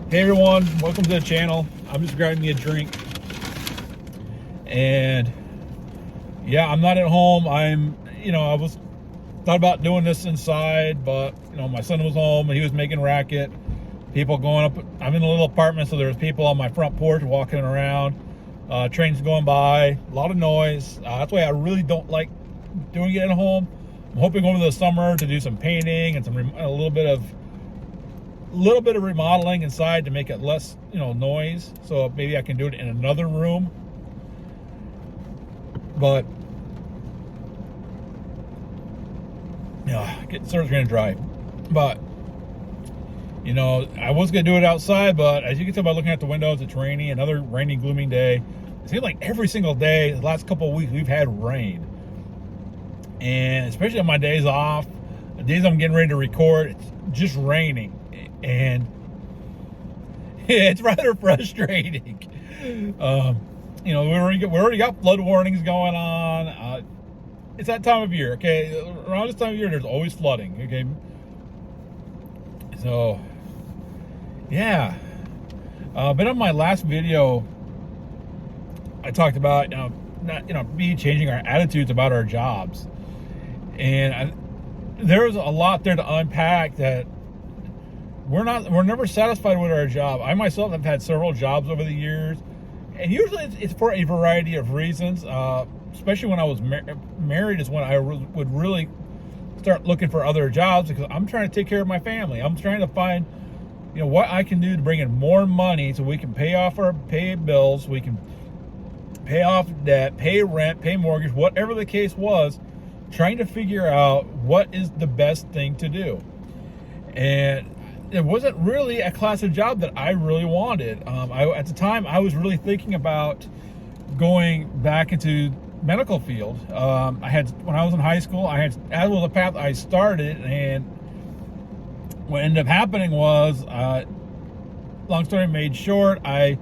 Hey everyone, welcome to the channel. I'm just grabbing me a drink. And yeah, I'm not at home. I was thought about doing this inside, but my son was home and he was making racket. People going up. I'm in a little apartment, so there's people on my front porch walking around. Trains going by, a lot of noise. That's why I really don't like doing it at home. I'm hoping over the summer to do some painting and a little bit of remodeling inside to make it less noise, so maybe I can do it in another room. But throat's gonna dry. But I was gonna do it outside, but as you can tell by looking at the windows, it's rainy. Another rainy, glooming day. It seems like every single day the last couple of weeks we've had rain, and especially on my days off, the days I'm getting ready to record, it's just raining. And it's rather frustrating. We already got flood warnings going on. It's that time of year, okay? Around this time of year, there's always flooding, okay? So, yeah. But on my last video, I talked about me changing our attitudes about our jobs, and there's a lot there to unpack. That we're never satisfied with our job. I myself have had several jobs over the years, and usually it's for a variety of reasons. Especially when I was married is when I would really start looking for other jobs, because I'm trying to take care of my family. I'm trying to find what I can do to bring in more money so we can pay bills, we can pay off debt, pay rent, pay mortgage, whatever the case was, trying to figure out what is the best thing to do. And it wasn't really a class of job that I really wanted. At the time, I was really thinking about going back into medical field. When I was in high school, that was the path I started, and what ended up happening was, long story made short, I,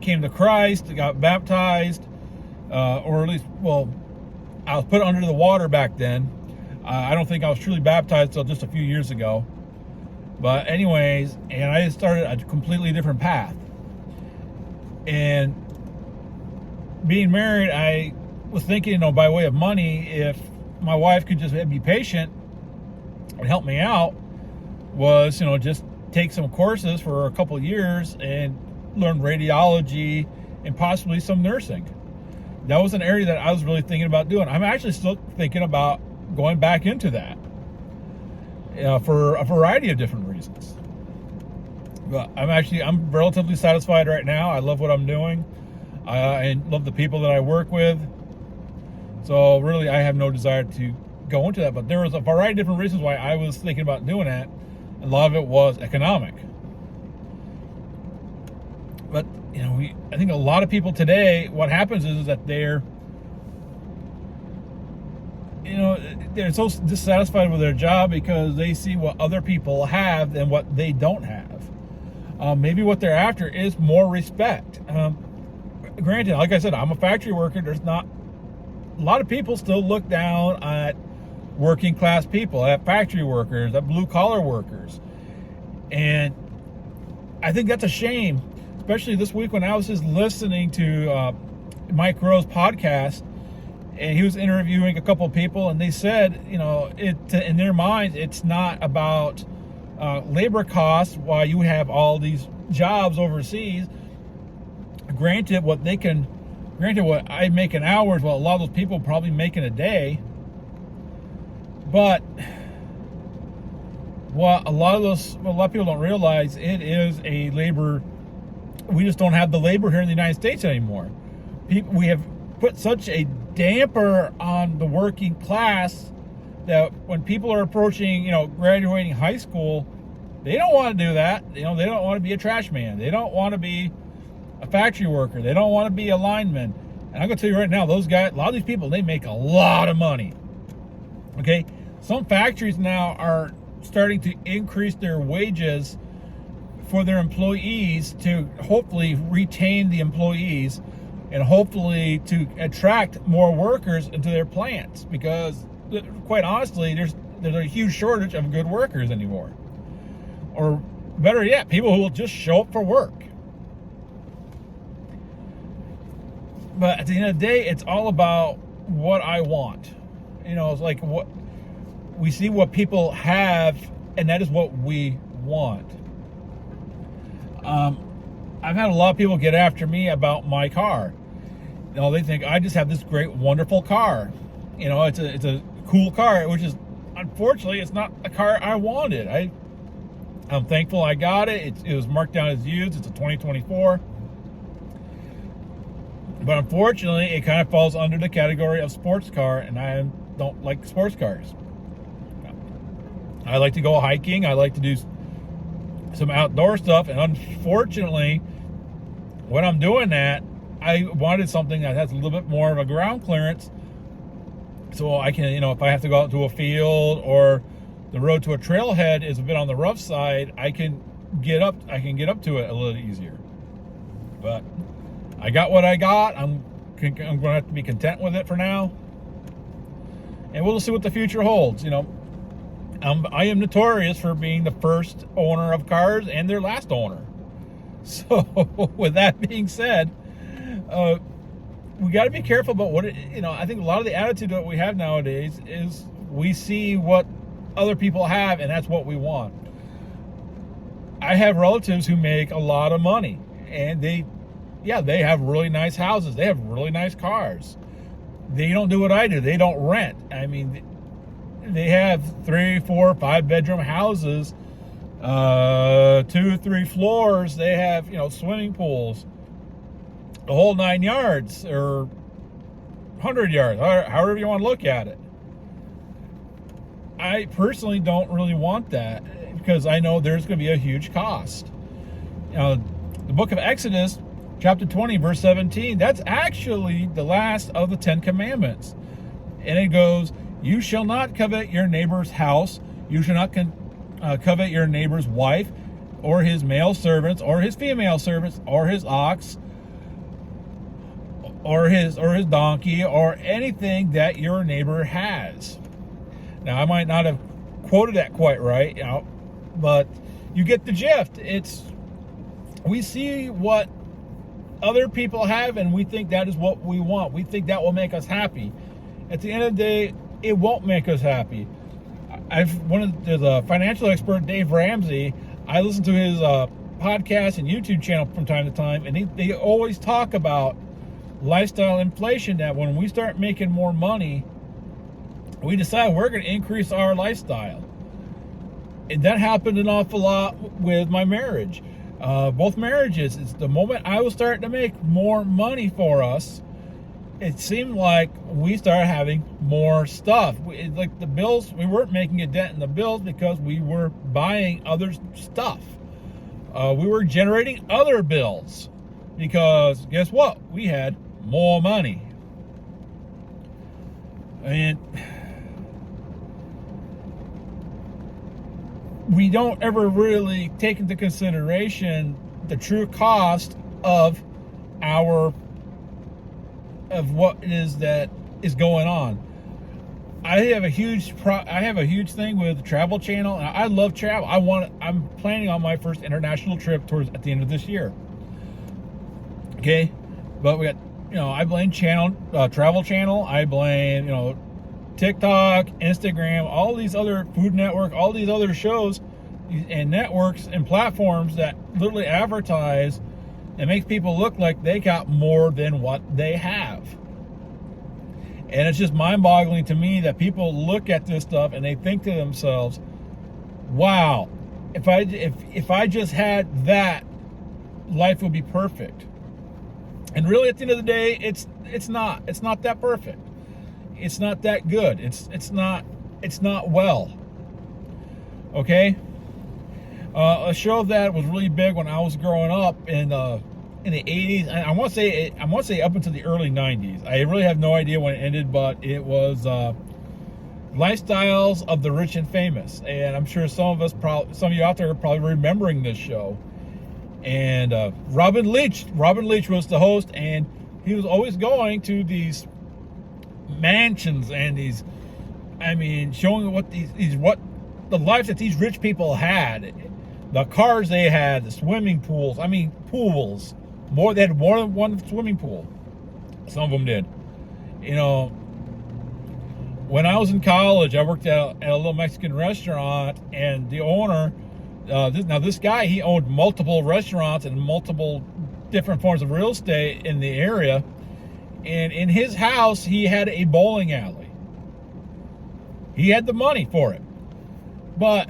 came to Christ, got baptized, or at least, I was put under the water back then. I don't think I was truly baptized until just a few years ago. But anyways, and I started a completely different path. And being married, I was thinking, by way of money, if my wife could just be patient and help me out, was, just take some courses for a couple of years and learn radiology and possibly some nursing. That was an area that I was really thinking about doing. I'm actually still thinking about going back into that. For a variety of different reasons. But I'm relatively satisfied right now. I love what I'm doing. I love the people that I work with. So really, I have no desire to go into that. But there was a variety of different reasons why I was thinking about doing that. A lot of it was economic. But, I think a lot of people today, what happens is that they're so dissatisfied with their job because they see what other people have and what they don't have. Maybe what they're after is more respect. Granted, like I said, I'm a factory worker. There's not a lot of people still look down at working class people, at factory workers, at blue collar workers. And I think that's a shame, especially this week when I was just listening to Mike Rowe's podcast. And he was interviewing a couple of people, and they said, in their minds, it's not about labor costs. While you have all these jobs overseas, granted, what I make in hours, well, a lot of those people probably make in a day. But what a lot of people don't realize, it is a labor. We just don't have the labor here in the United States anymore. We have put such a damper on the working class that when people are approaching, graduating high school, they don't want to do that. They don't want to be a trash man. They don't want to be a factory worker. They don't want to be a lineman. And I'm going to tell you right now, those guys, a lot of these people, they make a lot of money. Okay? Some factories now are starting to increase their wages for their employees to hopefully retain the employees and hopefully to attract more workers into their plants, because quite honestly, there's a huge shortage of good workers anymore. Or Better yet, people who will just show up for work. But at the end of the day, it's all about what I want. It's like what we see what people have, and that is what we want. I've had a lot of people get after me about my car. They think I just have this great, wonderful car. It's a cool car, which is, unfortunately, it's not a car I wanted. I'm thankful I got it. It was marked down as used. It's a 2024. But unfortunately, it kind of falls under the category of sports car, and I don't like sports cars. I like to go hiking. I like to do some outdoor stuff, and unfortunately, when I'm doing that, I wanted something that has a little bit more of a ground clearance, so I can, if I have to go out to a field or the road to a trailhead is a bit on the rough side, I can get up to it a little easier. But I got what I got. I'm going to have to be content with it for now, and we'll see what the future holds. I am notorious for being the first owner of cars and their last owner. So, with that being said, we got to be careful about what I think a lot of the attitude that we have nowadays is we see what other people have, and that's what we want. I have relatives who make a lot of money, and they have really nice houses. They have really nice cars. They don't do what I do. They don't rent. I mean, they have 3, 4, 5 bedroom houses, 2 or 3 floors. They have, swimming pools, the whole 9 yards, or 100 yards, however you want to look at it. I personally don't really want that, because I know there's going to be a huge cost. The book of Exodus, chapter 20, verse 17, that's actually the last of the 10 commandments. And it goes, "You shall not covet your neighbor's house. You shall not covet your neighbor's wife, or his male servants, or his female servants, or his ox, or his donkey, or anything that your neighbor has." Now, I might not have quoted that quite right, but you get the gist. We see what other people have, and we think that is what we want. We think that will make us happy. At the end of the day, it won't make us happy. There's a financial expert, Dave Ramsey. I listen to his podcast and YouTube channel from time to time, and they always talk about lifestyle inflation, that when we start making more money, we decide we're going to increase our lifestyle. And that happened an awful lot with my marriage. Both marriages, it's the moment I was starting to make more money for us, it seemed like we started having more stuff. Like the bills, we weren't making a dent in the bills because we were buying other stuff. We were generating other bills because guess what? We had more money. And we don't ever really take into consideration the true cost of what it is that is going on. I have a huge thing with Travel Channel, and I love travel. I'm planning on my first international trip at the end of this year. Okay, but we got I blame Travel Channel. I blame TikTok, Instagram, all these other Food Network, all these other shows and networks and platforms that literally advertise and make people look like they got more than what they have. And it's just mind-boggling to me that people look at this stuff and they think to themselves, wow, if I just had that, life would be perfect. And really, at the end of the day, it's not that perfect. It's not that good. It's not well. Okay? A show that was really big when I was growing up in the 80s, and I want to say up until the early 90s. I really have no idea when it ended, but it was Lifestyles of the Rich and Famous. And I'm sure some of you out there are probably remembering this show. And Robin Leach was the host, and he was always going to these mansions and showing what the lives that these rich people had. The cars they had, the swimming pools. I mean, pools. They had more than one swimming pool. Some of them did. You know, when I was in college, I worked at a little Mexican restaurant, and the owner, this guy, he owned multiple restaurants and multiple different forms of real estate in the area. And in his house, he had a bowling alley. He had the money for it. But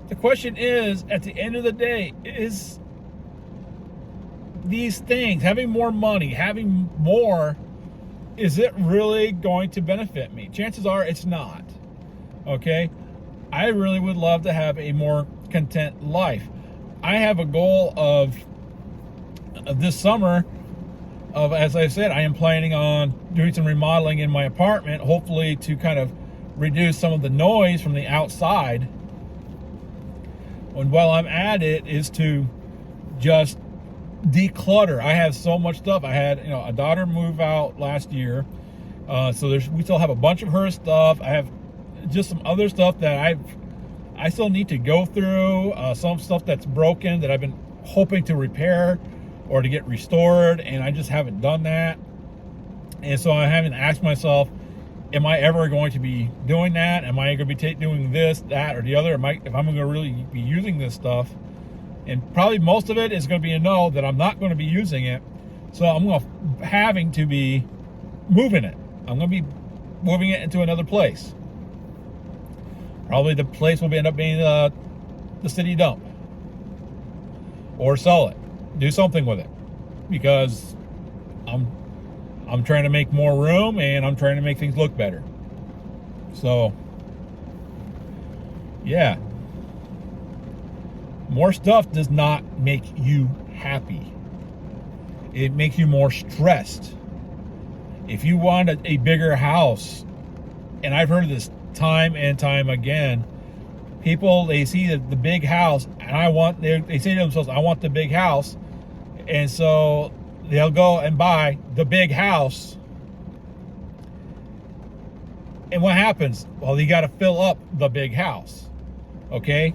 the question is, at the end of the day, is these things, having more money, having more, is it really going to benefit me? Chances are it's not. Okay? I really would love to have a more content life. I have a goal of this summer of, as I said, I am planning on doing some remodeling in my apartment, hopefully to kind of reduce some of the noise from the outside. And while I'm at it, is to just declutter. I have so much stuff. I had, a daughter move out last year, so we still have a bunch of her stuff. I have just some other stuff that I still need to go through. Some stuff that's broken that I've been hoping to repair or to get restored, and I just haven't done that. And so I haven't asked myself, am I ever going to be doing that? Am I going to be doing this, that, or the other? If I'm going to really be using this stuff? And probably most of it is going to be a no, that I'm not going to be using it. So I'm having to be moving it. I'm going to be moving it into another place. Probably the place will end up being the city dump. Or sell it. Do something with it. Because I'm trying to make more room, and I'm trying to make things look better. So, yeah. More stuff does not make you happy. It makes you more stressed. If you want a bigger house, and I've heard this time and time again, people, they see the big house, and they say to themselves, I want the big house. And so they'll go and buy the big house. And what happens? Well, you got to fill up the big house. Okay?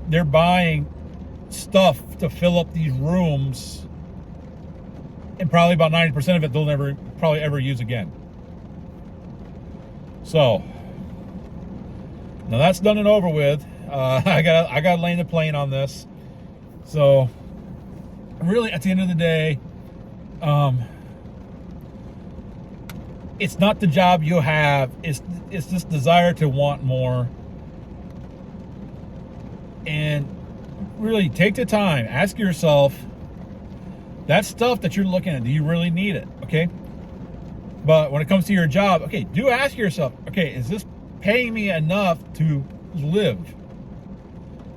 They're buying stuff to fill up these rooms, and probably about 90% of it they'll never probably ever use again. So now that's done and over with. I got to land the plane on this. So really, at the end of the day, it's not the job you have. It's this desire to want more. And really take the time. Ask yourself, that stuff that you're looking at, do you really need it? Okay. But when it comes to your job, okay, do ask yourself, okay, is this paying me enough to live?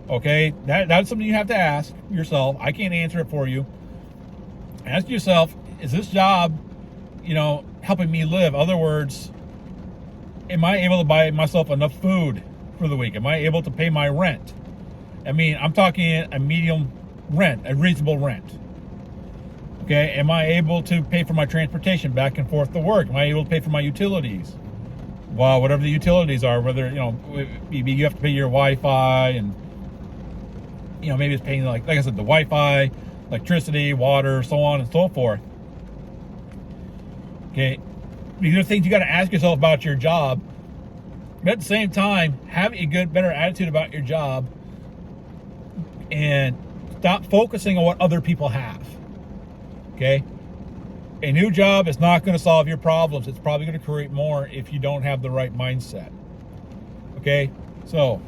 Okay. That's something you have to ask yourself. I can't answer it for you. Ask yourself, is this job, helping me live? In other words, am I able to buy myself enough food for the week? Am I able to pay my rent? I mean, I'm talking a medium rent, a reasonable rent. Okay, am I able to pay for my transportation back and forth to work? Am I able to pay for my utilities? Well, whatever the utilities are, whether, maybe you have to pay your Wi-Fi, and, maybe it's paying, like I said, the Wi-Fi, electricity, water, so on and so forth. Okay, these are things you got to ask yourself about your job. But at the same time, have a better attitude about your job, and stop focusing on what other people have. Okay? A new job is not going to solve your problems. It's probably going to create more if you don't have the right mindset. Okay? So,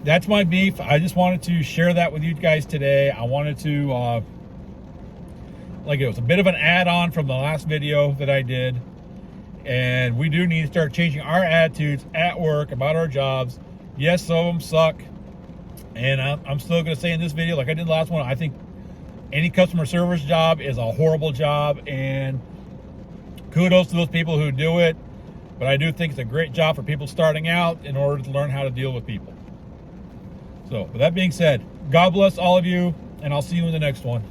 that's my beef. I just wanted to share that with you guys today. I wanted to, it was a bit of an add-on from the last video that I did. And we do need to start changing our attitudes at work about our jobs. Yes, some of them suck. And I'm still going to say in this video, like I did the last one, I think any customer service job is a horrible job. And kudos to those people who do it. But I do think it's a great job for people starting out in order to learn how to deal with people. So, with that being said, God bless all of you, and I'll see you in the next one.